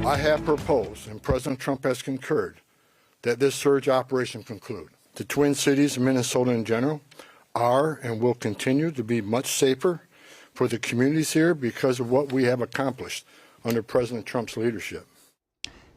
I have proposed, and President Trump has concurred, that this surge operation conclude. The Twin Cities and Minnesota in general are and will continue to be much safer for the communities here because of what we have accomplished under President Trump's leadership.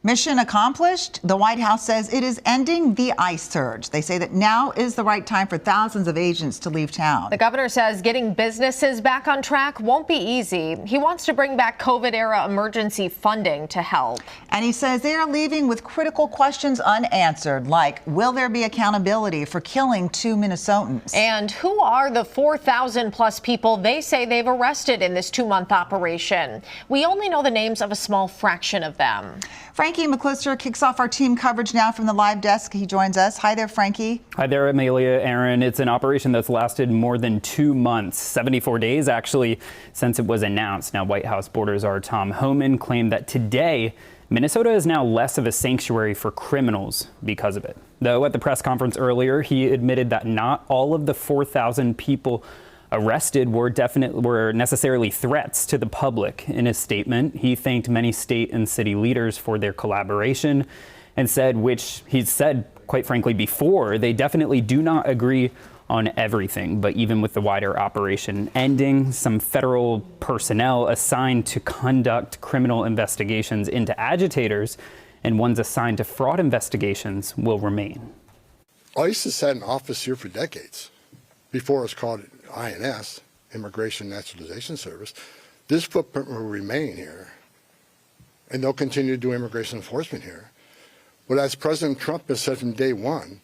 Mission accomplished. The White House says it is ending the ICE surge. They say that now is the right time for thousands of agents to leave town. The governor says getting businesses back on track won't be easy. He wants to bring back COVID-era emergency funding to help. And he says they are leaving with critical questions unanswered, like, will there be accountability for killing 2 Minnesotans? And who are the 4,000 plus people they say they've arrested in this 2-month operation? We only know the names of a small fraction of them. Frankie McClister kicks off our team coverage now from the live desk. He joins us. Hi there, Frankie. Hi there, Amelia, Aaron. It's an operation that's lasted more than 2 months, 74 days actually, since it was announced. Now, White House border czar Tom Homan claimed that today, Minnesota is now less of a sanctuary for criminals because of it. Though at the press conference earlier, he admitted that not all of the 4,000 people arrested were necessarily threats to the public. In his statement, he thanked many state and city leaders for their collaboration and said, which he's said, quite frankly, before, they definitely do not agree on everything. But even with the wider operation ending, some federal personnel assigned to conduct criminal investigations into agitators and ones assigned to fraud investigations will remain. ICE has had an office here for decades. Before it was called INS, Immigration Naturalization Service. This footprint will remain here, and they'll continue to do immigration enforcement here. But as President Trump has said from day one,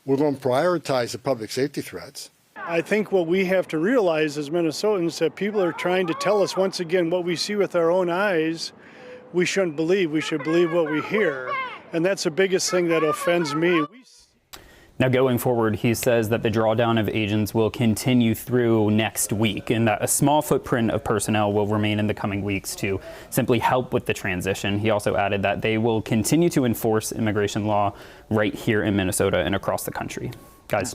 we're going to prioritize the public safety threats. I think what we have to realize as Minnesotans that people are trying to tell us once again what we see with our own eyes, we shouldn't believe. We should believe what we hear. And that's the biggest thing that offends me. Now, going forward, he says that the drawdown of agents will continue through next week and that a small footprint of personnel will remain in the coming weeks to simply help with the transition. He also added that they will continue to enforce immigration law right here in Minnesota and across the country. Guys.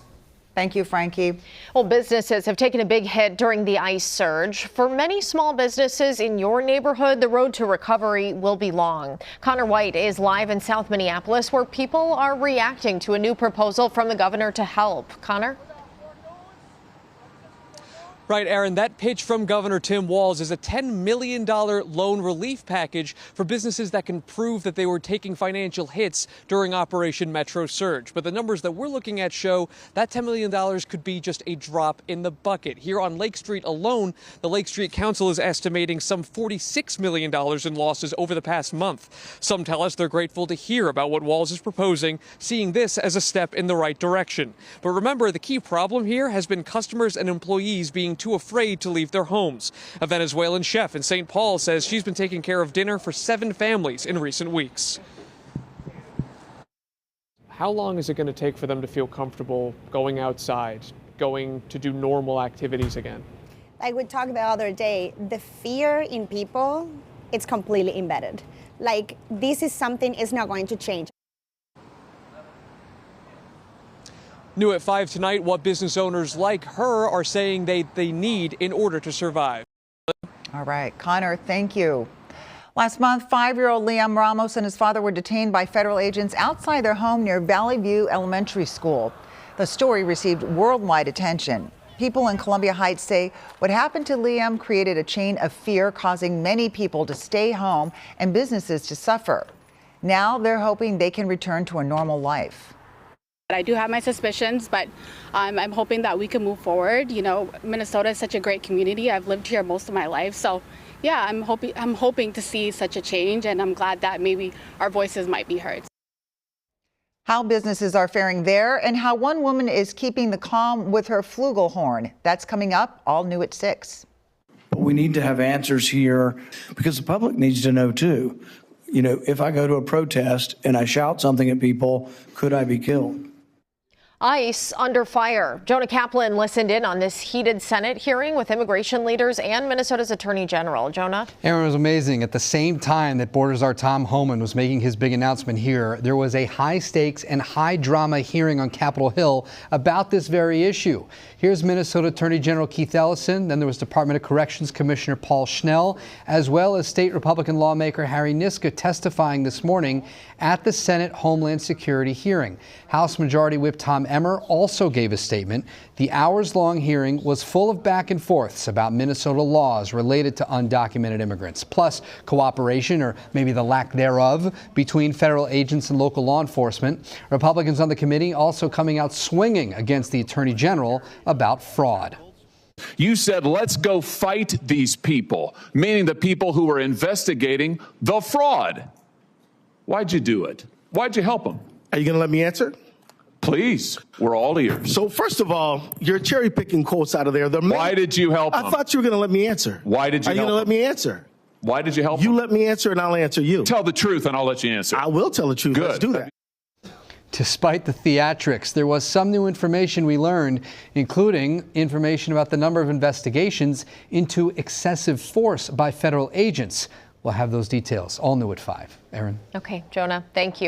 Thank you, Frankie. Well, businesses have taken a big hit during the ICE surge. For many small businesses in your neighborhood, the road to recovery will be long. Connor White is live in South Minneapolis, where people are reacting to a new proposal from the governor to help. Connor? Right, Aaron, that pitch from Governor Tim Walz is a $10 million loan relief package for businesses that can prove that they were taking financial hits during Operation Metro Surge. But the numbers that we're looking at show that $10 million could be just a drop in the bucket. Here on Lake Street alone, the Lake Street Council is estimating some $46 million in losses over the past month. Some tell us they're grateful to hear about what Walz is proposing, seeing this as a step in the right direction. But remember, the key problem here has been customers and employees being too afraid to leave their homes. A Venezuelan chef in St. Paul says she's been taking care of dinner for 7 families in recent weeks. How long is it going to take for them to feel comfortable going outside, going to do normal activities again? Like we talked the other day, the fear in people, it's completely embedded. Like this is something is not going to change. New at 5 tonight, what business owners like her are saying they need in order to survive. All right, Connor, thank you. Last month, 5-year-old Liam Ramos and his father were detained by federal agents outside their home near Valley View Elementary School. The story received worldwide attention. People in Columbia Heights say what happened to Liam created a chain of fear, causing many people to stay home and businesses to suffer. Now they're hoping they can return to a normal life. I do have my suspicions, but I'm hoping that we can move forward. You know, Minnesota is such a great community. I've lived here most of my life. So, yeah, I'm hoping to see such a change, and I'm glad that maybe our voices might be heard. How businesses are faring there and how one woman is keeping the calm with her flugelhorn. That's coming up, all new at 6. But we need to have answers here because the public needs to know, too. You know, if I go to a protest and I shout something at people, could I be killed? ICE under fire. Jonah Kaplan listened in on this heated Senate hearing with immigration leaders and Minnesota's Attorney General. Jonah? Aaron, was amazing. At the same time that Border Czar Tom Homan was making his big announcement here, there was a high-stakes and high-drama hearing on Capitol Hill about this very issue. Here's Minnesota Attorney General Keith Ellison. Then there was Department of Corrections Commissioner Paul Schnell, as well as state Republican lawmaker Harry Niska testifying this morning at the Senate Homeland Security hearing. House Majority Whip Tom Emmer also gave a statement. The hours-long hearing was full of back and forths about Minnesota laws related to undocumented immigrants, plus cooperation, or maybe the lack thereof, between federal agents and local law enforcement. Republicans on the committee also coming out swinging against the Attorney General about fraud. You said, let's go fight these people, meaning the people who were investigating the fraud. Why'd you do it? Why'd you help them? Are you going to let me answer? Please, we're all ears. So first of all, you're cherry picking quotes out of there. Why did you help them? I thought you were going to let me answer. Why did you help them? Are you going to let me answer? Why did you help You them? let me answer and I'll answer you. Tell the truth and I'll let you answer. I will tell the truth. Good. Let's do that. Despite the theatrics, there was some new information we learned, including information about the number of investigations into excessive force by federal agents. We'll have those details all new at 5. Aaron. Okay, Jonah, thank you.